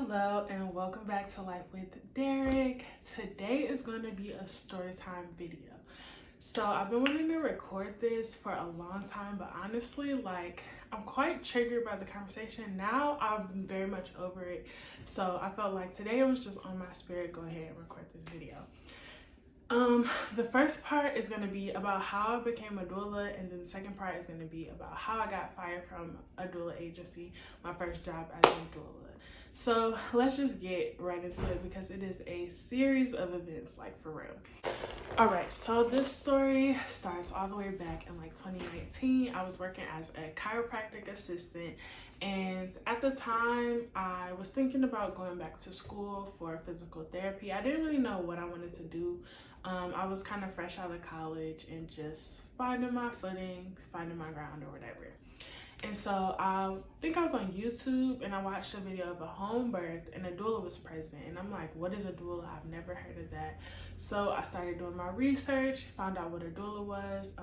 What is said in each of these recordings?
Hello and welcome back to Life with Derek. Today is going to be a story time video. So I've been wanting to record this for a long time, but honestly, I'm quite triggered by the conversation. Now I'm very much over it. So I felt like today it was just on my spirit, go ahead and record this video. The first part is going to be about how I became a doula, and then the second part is going to be about how I got fired from a doula agency, my first job as a doula. So let's just get right into it because it is a series of events, like for real. All right, so this story starts all the way back in 2019. I was working as a chiropractic assistant, and at the time I was thinking about going back to school for physical therapy. I didn't really know what I wanted to do. I was kind of fresh out of college and just finding my footing, finding my ground or whatever. And so I think I was on YouTube and I watched a video of a home birth and a doula was present. And I'm like, what is a doula? I've never heard of that. So I started doing my research, found out what a doula was.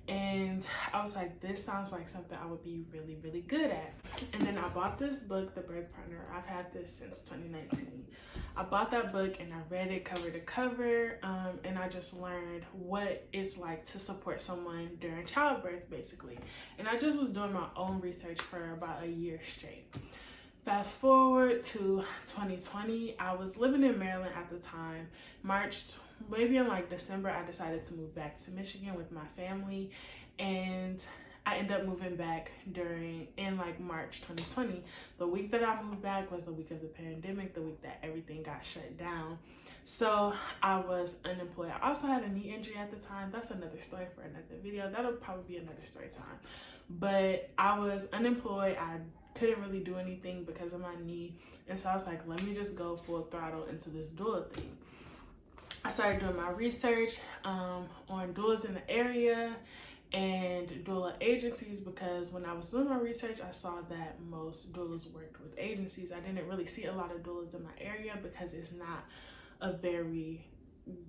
And I was like, this sounds like something I would be really, really good at. And then I bought this book, The Birth Partner. I've had this since 2019. I bought that book and I read it cover to cover. And I just learned what it's like to support someone during childbirth, basically. And I just was doing my own research for about a year straight. Fast forward to 2020, I was living in Maryland at the time. Maybe in December, I decided to move back to Michigan with my family, and I ended up moving back in March 2020. The week that I moved back was the week of the pandemic, the week that everything got shut down. So I was unemployed. I also had a knee injury at the time. That's another story for another video. That'll probably be another story time. But I was unemployed. I couldn't really do anything because of my knee, and so I was like, let me just go full throttle into this doula thing. I started doing my research on doulas in the area and doula agencies, because when I was doing my research, I saw that most doulas worked with agencies. I didn't really see a lot of doulas in my area because it's not a very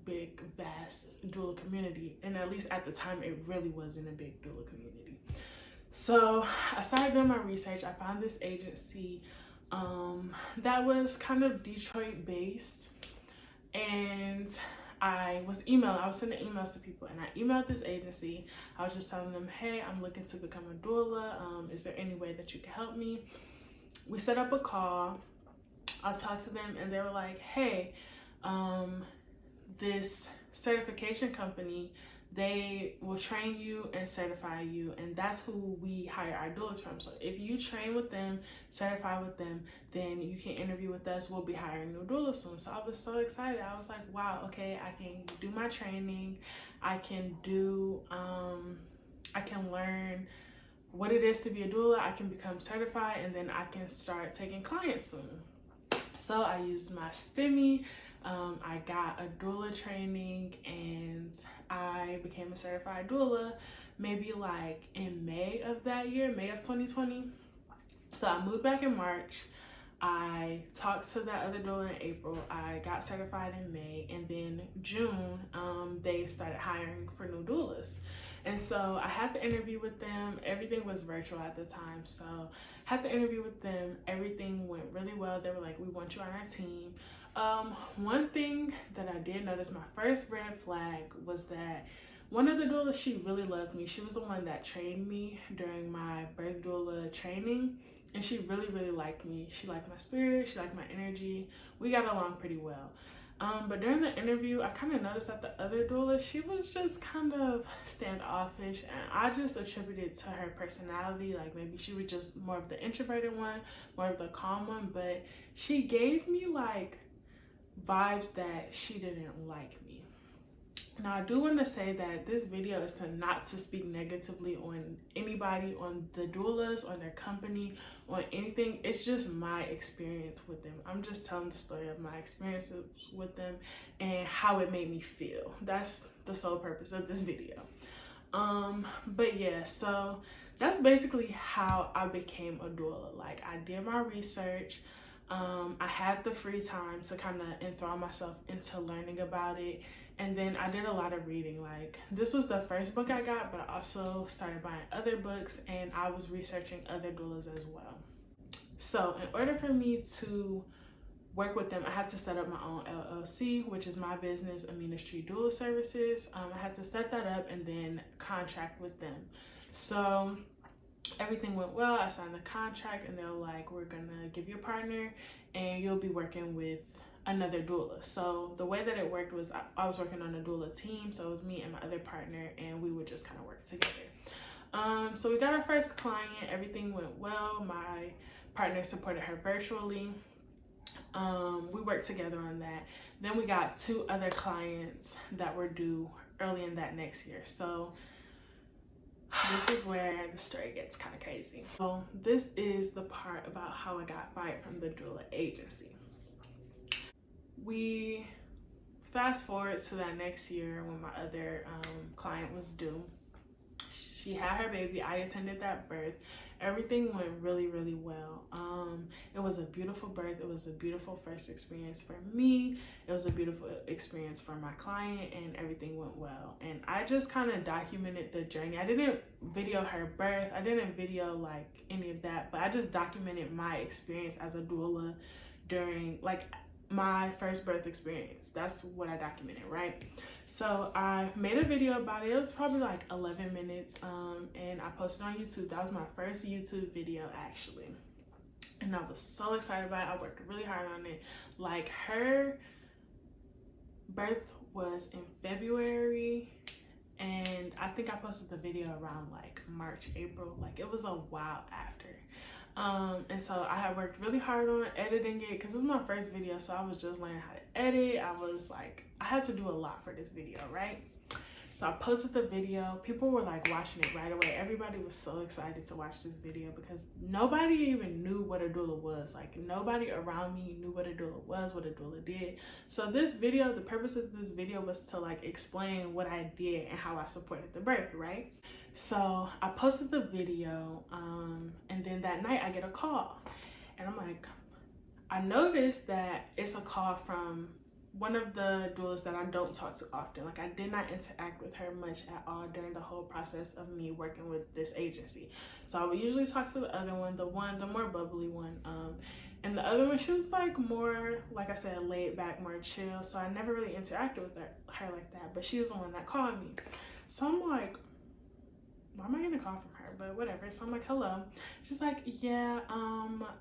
big, vast doula community, and at least at the time, it really wasn't a big doula community. So I started doing my research. I found this agency that was kind of Detroit based, and I was sending emails to people, and I emailed this agency. I was just telling them, hey, I'm looking to become a doula. Is there any way that you can help me? We set up a call. I talked to them, and they were like, hey, this certification company, they will train you and certify you, and that's who we hire our doulas from. So if you train with them, certify with them, then you can interview with us. We'll be hiring new doulas soon. So I was so excited. I was like, wow, okay, I can do my training. I can learn what it is to be a doula. I can become certified, and then I can start taking clients soon. So I used my STEMI. I got a doula training, and I became a certified doula maybe in May of that year, May of 2020. So I moved back in March. I talked to that other doula in April. I got certified in May, and then June, they started hiring for new doulas. And so I had the interview with them. Everything was virtual at the time. So I had the interview with them. Everything went really well. They were like, we want you on our team. One thing that I did notice, my first red flag, was that one of the doulas, she really loved me. She was the one that trained me during my birth doula training, and she really, really liked me. She liked my spirit. She liked my energy. We got along pretty well. But during the interview, I kind of noticed that the other doula, she was just kind of standoffish, and I just attributed it to her personality. Maybe she was just more of the introverted one, more of the calm one, but she gave me vibes that she didn't like me. Now, I do want to say that this video is not to speak negatively on anybody, on the doulas, on their company, on anything. It's just my experience with them. I'm just telling the story of my experiences with them and how it made me feel. That's the sole purpose of this video. But yeah, so that's basically how I became a doula. I did my research. I had the free time to kind of enthrall myself into learning about it, and then I did a lot of reading. This was the first book I got, but I also started buying other books, and I was researching other doulas as well. So in order for me to work with them, I had to set up my own LLC, which is my business, Ministry Doula Services. I had to set that up and then contract with them. So everything went well. I signed the contract and they're like, we're gonna give you a partner and you'll be working with another doula. So the way that it worked was I was working on a doula team, so it was me and my other partner, and we would just kind of work together. So we got our first client, everything went well. My partner supported her virtually. We worked together on that. Then we got 2 other clients that were due early in that next year. So this is where the story gets kind of crazy. So this is the part about how I got fired from the doula agency. We fast forward to that next year when my other client was due. She had her baby. I attended that birth. Everything went really, really well. It was a beautiful birth. It was a beautiful first experience for me. It was a beautiful experience for my client, and everything went well. And I just kind of documented the journey. I didn't video her birth. I didn't video like any of that, but I just documented my experience as a doula during like my first birth experience. That's what I documented, right? So I made a video about it. It was probably like 11 minutes, and I posted on YouTube. That was my first YouTube video actually, and I was so excited about it. I worked really hard on it. Like, her birth was in February, and I think I posted the video around like March, April. Like, it was a while after. And so I had worked really hard on editing it because it was my first video, so I was just learning how to edit. I had to do a lot for this video, right? So I posted the video. People were like watching it right away. Everybody was so excited to watch this video because nobody even knew what a doula was. Like, nobody around me knew what a doula was, what a doula did. So this video, the purpose of this video was to like explain what I did and how I supported the birth, right? So I posted the video, and then that night I get a call, and I'm like, I noticed that it's a call from one of the doulas that I don't talk to often. Like, I did not interact with her much at all during the whole process of me working with this agency. So I would usually talk to the other one, the more bubbly one. And the other one, she was like more, like I said, laid back, more chill. So I never really interacted with her like that. But she's the one that called me. So I'm like, why am I getting a call from her? But whatever. So I'm like, hello. She's like, yeah,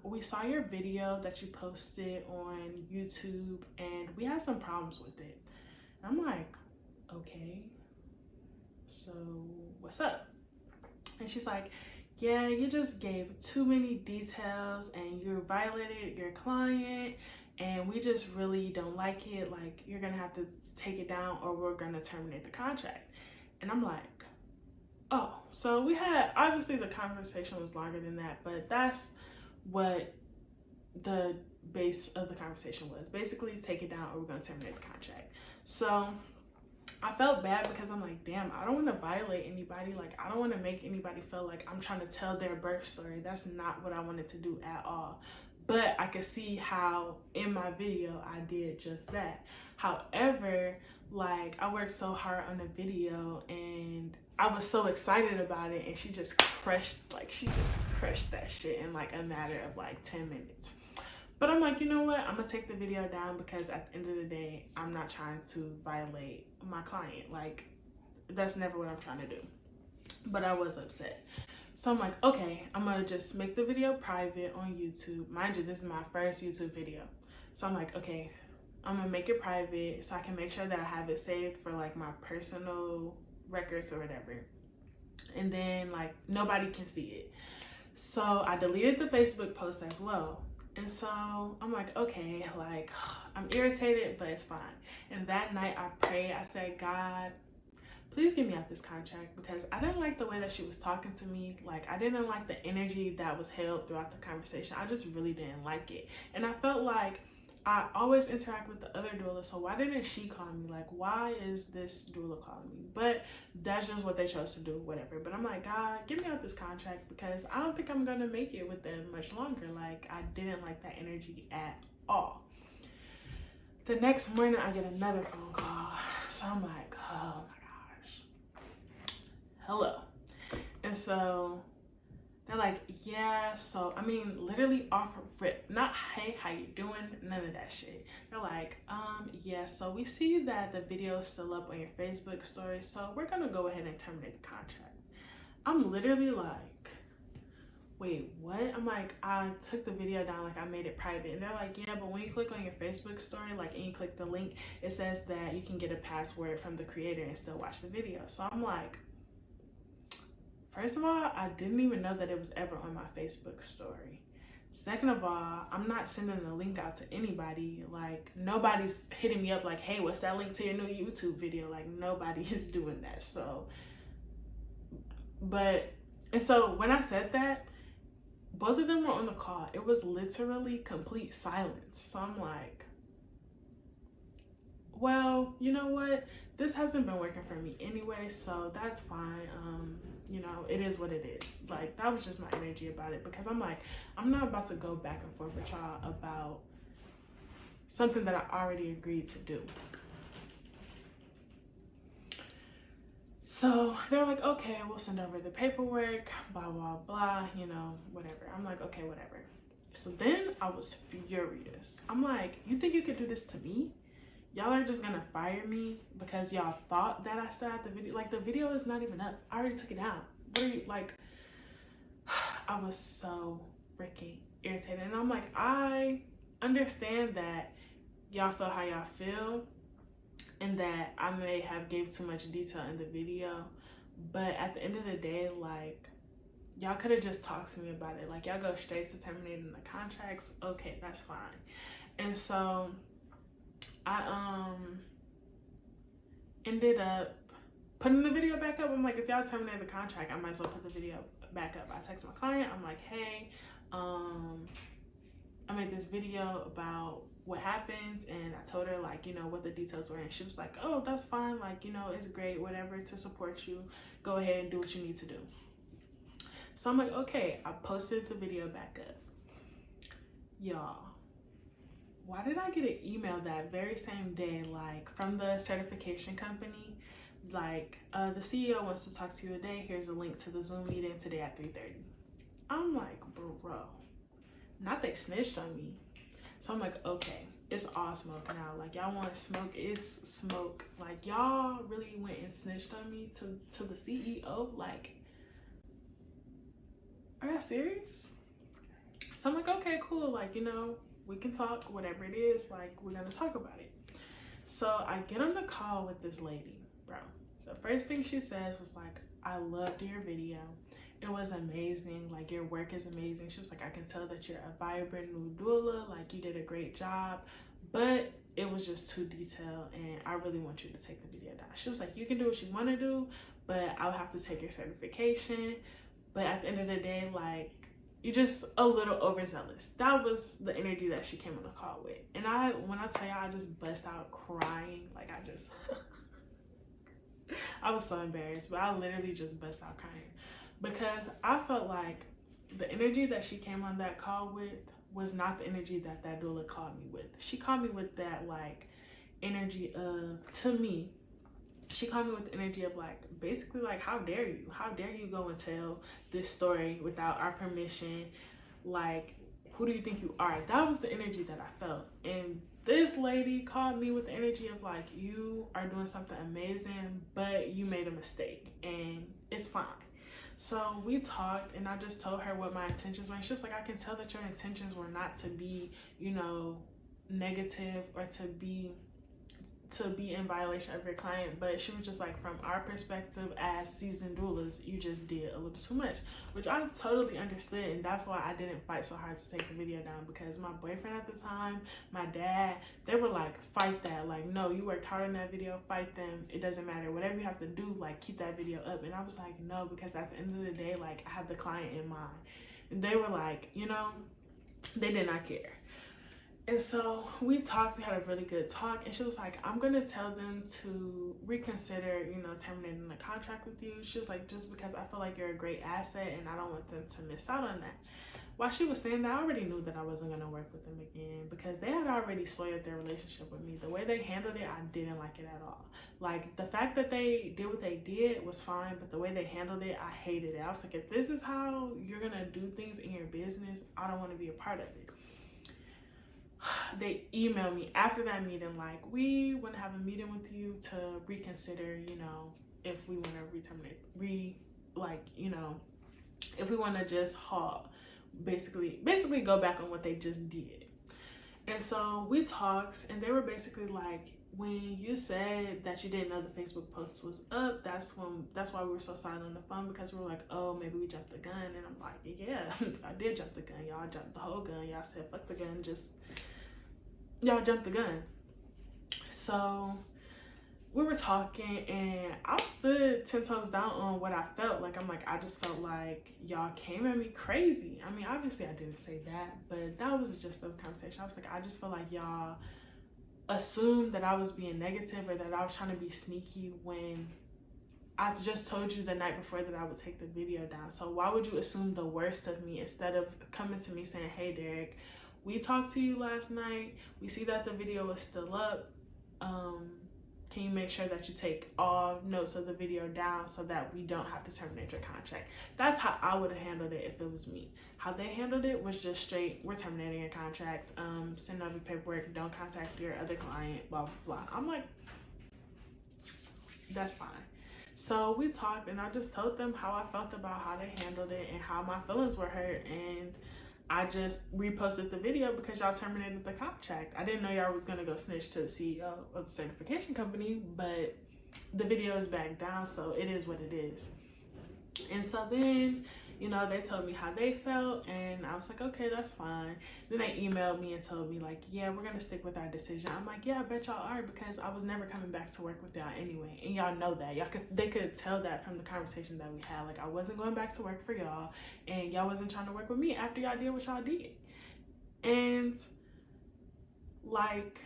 we saw your video that you posted on YouTube and we had some problems with it. And I'm like, okay, so what's up? And she's like, yeah, you just gave too many details and you violated your client and we just really don't like it. Like, you're gonna have to take it down or we're gonna terminate the contract. And I'm like, oh, so we had, obviously the conversation was longer than that, but that's what the base of the conversation was. Basically, take it down or we're going to terminate the contract. So I felt bad because I'm like, damn, I don't want to violate anybody. Like, I don't want to make anybody feel like I'm trying to tell their birth story. That's not what I wanted to do at all. But I could see how in my video I did just that. However, like, I worked so hard on the video and I was so excited about it, and she just crushed that shit in like a matter of like 10 minutes. But I'm like, you know what? I'm gonna take the video down because at the end of the day, I'm not trying to violate my client. Like, that's never what I'm trying to do. But I was upset. So I'm like, okay, I'm gonna just make the video private on YouTube. Mind you, this is my first YouTube video. So I'm like, okay, I'm gonna make it private so I can make sure that I have it saved for like my personal records or whatever. And then like nobody can see it. So I deleted the Facebook post as well. And so I'm like, okay, like I'm irritated, but it's fine. And that night I prayed. I said, God, please get me out this contract because I didn't like the way that she was talking to me. Like, I didn't like the energy that was held throughout the conversation. I just really didn't like it. And I felt like I always interact with the other doula, so why didn't she call me? Like, why is this doula calling me? But that's just what they chose to do, whatever. But I'm like, God, get me out this contract because I don't think I'm gonna make it with them much longer. Like, I didn't like that energy at all. The next morning, I get another phone call. So I'm like, oh my gosh. Hello. And so They're like, yeah, so, I mean, literally off rip, not, hey, how you doing? None of that shit. They're like, yeah, so we see that the video is still up on your Facebook story, so we're gonna go ahead and terminate the contract. I'm literally like, wait, what? I'm like, I took the video down, like I made it private. And they're like, yeah, but when you click on your Facebook story, like, and you click the link, it says that you can get a password from the creator and still watch the video. So I'm like, first of all, I didn't even know that it was ever on my Facebook story. Second of all, I'm not sending the link out to anybody. Like, nobody's hitting me up like, hey, what's that link to your new YouTube video? Like, nobody is doing that. So, and so when I said that, both of them were on the call. It was literally complete silence. So I'm like, well, you know what? This hasn't been working for me anyway, so that's fine. You know, it is what it is. Like, that was just my energy about it, because I'm like, I'm not about to go back and forth with y'all about something that I already agreed to do. So they're like, okay, we'll send over the paperwork, blah, blah, blah, you know, whatever. I'm like, okay, whatever. So then I was furious. I'm like, you think you could do this to me? Y'all are just gonna fire me because y'all thought that I still had the video. Like, the video is not even up. I already took it down. What are you, like, I was so freaking irritated. And I'm like, I understand that y'all feel how y'all feel and that I may have gave too much detail in the video, but at the end of the day, like, y'all could have just talked to me about it. Like, y'all go straight to terminating the contracts. Okay, that's fine. And so I ended up putting the video back up. I'm like, if y'all terminate the contract, I might as well put the video back up. I text my client. I'm like, hey, I made this video about what happened, and I told her, like, you know, what the details were, and she was like, oh, that's fine, like, you know, it's great, whatever, to support you. Go ahead and do what you need to do. So I'm like, okay. I posted the video back up. Y'all, why did I get an email that very same day, like, from the certification company, like, the CEO wants to talk to you today. Here's a link to the Zoom meeting today at 3:30. I'm like, bro, not they snitched on me. So I'm like, okay, it's all smoke now. Like, y'all want smoke, it's smoke. Like, y'all really went and snitched on me to the CEO. Like, are y'all serious? So I'm like, okay, cool. Like, you know, we can talk, whatever it is, like, we're gonna talk about it. So I get on the call with this lady, bro. The first thing she says was like, I loved your video. It was amazing. Like, your work is amazing. She was like, I can tell that you're a vibrant new doula. Like, you did a great job, but it was just too detailed, and I really want you to take the video down. She was like, you can do what you want to do, but I'll have to take your certification. But at the end of the day, like, you're just a little overzealous. That was the energy that she came on the call with. And when I tell y'all, I just bust out crying. Like, I was so embarrassed, but I literally just bust out crying, because I felt like the energy that she came on that call with was not the energy that doula called me with. She called me with that, like, energy of, to me, she called me with the energy of, like, basically, like, how dare you? How dare you go and tell this story without our permission? Like, who do you think you are? That was the energy that I felt. And this lady called me with the energy of, like, you are doing something amazing, but you made a mistake, and it's fine. So we talked, and I just told her what my intentions were. And she was like, I can tell that your intentions were not to be, you know, negative or to be in violation of your client, but she was just like, from our perspective as seasoned doulas, you just did a little too much, which I totally understood. And that's why I didn't fight so hard to take the video down, because my boyfriend at the time, my dad, they were like, fight that. Like, no, you worked hard on that video, fight them. It doesn't matter. Whatever you have to do, like, keep that video up. And I was like, no, because at the end of the day, like, I have the client in mind. And they were like, you know, they did not care. And so we talked, we had a really good talk, and she was like, I'm gonna tell them to reconsider, you know, terminating the contract with you. She was like, just because I feel like you're a great asset and I don't want them to miss out on that. while she was saying that, I already knew that I wasn't going to work with them again because they had already soiled their relationship with me. The way they handled it, I didn't like it at all. Like, the fact that they did what they did was fine, but the way they handled it, I hated it. I was like, if this is how you're going to do things in your business, I don't want to be a part of it. They emailed me after that meeting, like, we want to have a meeting with you to reconsider, you know, if we want to if we want to just halt, basically go back on what they just did. And so we talked, and they were basically like, when you said that you didn't know the Facebook post was up, that's why we were so silent on the phone, because we were like, oh, maybe we jumped the gun. And I'm like, yeah, I did jump the gun. Y'all jumped the whole gun. Y'all said fuck the gun, just y'all jumped the gun. So we were talking, and I stood 10 toes down on what I felt. Like, I'm like, I just felt like y'all came at me crazy. I mean, obviously I didn't say that, but that was just the conversation. I was like, I just feel like y'all assumed that I was being negative or that I was trying to be sneaky when I just told you the night before that I would take the video down. So why would you assume the worst of me instead of coming to me saying, hey, Derek, we talked to you last night. We see that the video is still up. Can you make sure that you take all notes of the video down so that we don't have to terminate your contract? That's how I would have handled it if it was me. How they handled it was just straight, we're terminating your contract, send over paperwork, don't contact your other client, blah, blah, blah. I'm like, that's fine. So we talked, and I just told them how I felt about how they handled it and how my feelings were hurt, and I just reposted the video because y'all terminated the contract. I didn't know y'all was gonna go snitch to the CEO of the certification company, but the video is back down, so it is what it is. And so then, you know, they told me how they felt, and I was like, okay, that's fine. Then they emailed me and told me, like, yeah, we're gonna stick with our decision. I'm like, yeah, I bet y'all are, because I was never coming back to work with y'all anyway, and y'all know that. They could tell that from the conversation that we had. Like, I wasn't going back to work for y'all, and y'all wasn't trying to work with me after y'all did what y'all did. And like,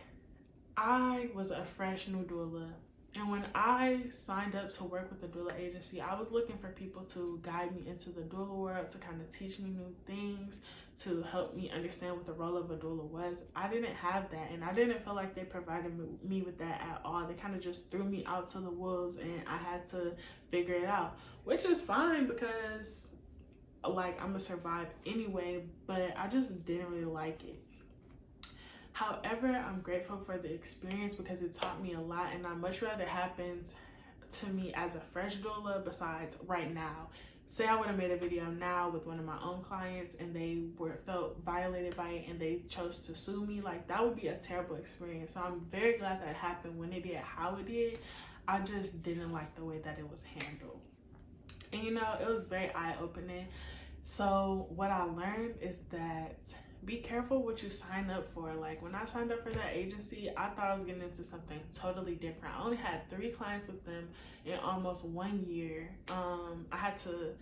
I was a fresh new doula. And when I signed up to work with the doula agency, I was looking for people to guide me into the doula world, to kind of teach me new things, to help me understand what the role of a doula was. I didn't have that, and I didn't feel like they provided me with that at all. They kind of just threw me out to the wolves, and I had to figure it out, which is fine because, like, I'm gonna survive anyway, but I just didn't really like it. However, I'm grateful for the experience because it taught me a lot, and I'd much rather it happened to me as a fresh doula besides right now. Say I would have made a video now with one of my own clients and they felt violated by it and they chose to sue me. Like, that would be a terrible experience. So I'm very glad that it happened when it did, how it did. I just didn't like the way that it was handled. And you know, it was very eye-opening. So what I learned is that be careful what you sign up for. Like, when I signed up for that agency, I thought I was getting into something totally different. I only had 3 clients with them in almost 1 year. I had to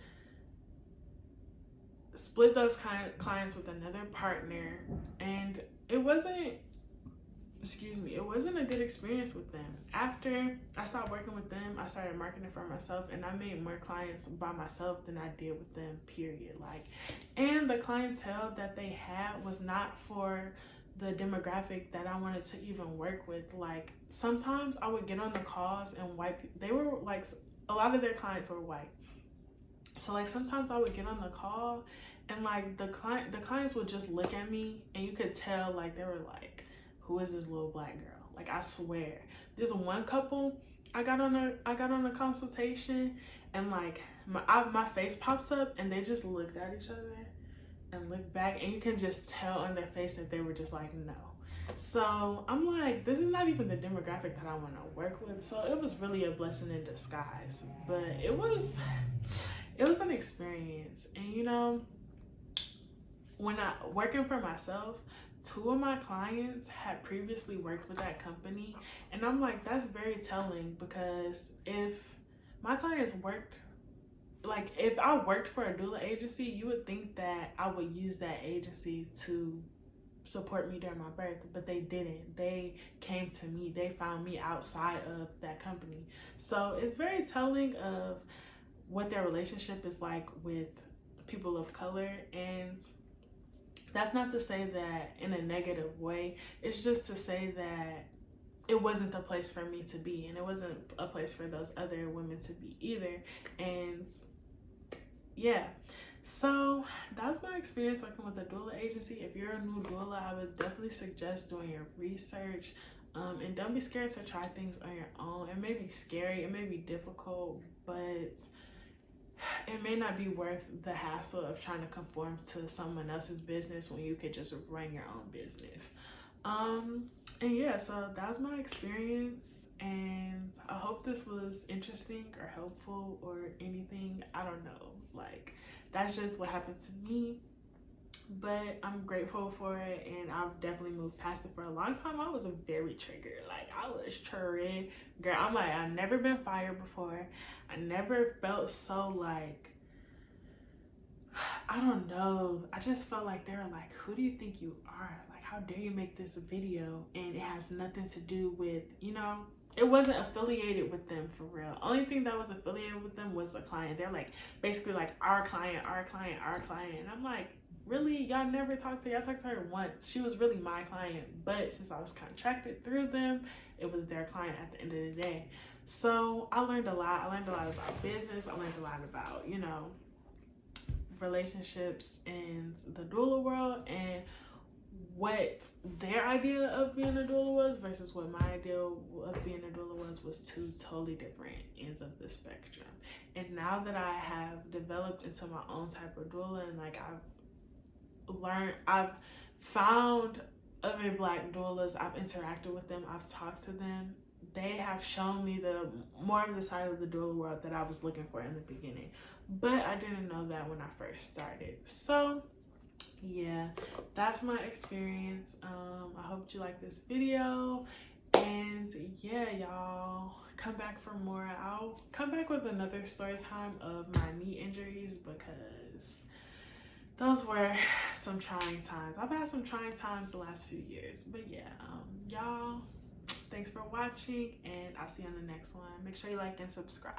split those clients with another partner, and it wasn't a good experience with them. After I stopped working with them, I started marketing for myself, and I made more clients by myself than I did with them, period. Like, and the clientele that they had was not for the demographic that I wanted to even work with. Like, sometimes I would get on the calls and they were like, a lot of their clients were white. So like, sometimes I would get on the call and like the clients would just look at me, and you could tell, like, they were like, who is this little black girl? Like, I swear, there's one couple I got on a consultation, and like my face pops up, and they just looked at each other and looked back, and you can just tell on their face that they were just like, no. So I'm like, this is not even the demographic that I want to work with. So it was really a blessing in disguise, but it was an experience. And you know, when I working for myself, 2 of my clients had previously worked with that company, and I'm like, that's very telling, because if my clients worked, like, if I worked for a doula agency, you would think that I would use that agency to support me during my birth, but they didn't. They came to me. They found me outside of that company. So it's very telling of what their relationship is like with people of color. And That's not to say that in a negative way. It's just to say that it wasn't the place for me to be, and it wasn't a place for those other women to be either. And yeah, so that's my experience working with a doula agency. If you're a new doula, I would definitely suggest doing your research. And don't be scared to try things on your own. It may be scary, it may be difficult, but it may not be worth the hassle of trying to conform to someone else's business when you could just run your own business. And yeah, so that was my experience, and I hope this was interesting or helpful or anything. I don't know, like, that's just what happened to me, but I'm grateful for it, and I've definitely moved past it. For a long time I was very triggered, like I was triggered, girl. I'm like, I've never been fired before. I never felt so, like, I don't know. I just felt like they were like, who do you think you are? Like, how dare you make this video? And it has nothing to do with, you know, it wasn't affiliated with them for real. Only thing that was affiliated with them was a client. They're like, basically like, our client, our client, our client. And I'm like, really? Y'all never talked to her? Y'all talked to her once. She was really my client. But since I was contracted through them, it was their client at the end of the day. So I learned a lot. I learned a lot about business. I learned a lot about, you know, relationships in the doula world, and what their idea of being a doula was versus what my idea of being a doula was two totally different ends of the spectrum. And now that I have developed into my own type of doula, and like I've found other Black doulas, I've interacted with them, I've talked to them, they have shown me the more of the side of the doula world that I was looking for in the beginning. But I didn't know that when I first started. So yeah, that's my experience. I hope you like this video. And yeah, y'all, come back for more. I'll come back with another story time of my knee injuries, because those were some trying times. I've had some trying times the last few years. But yeah, y'all, thanks for watching, and I'll see you on the next one. Make sure you like and subscribe.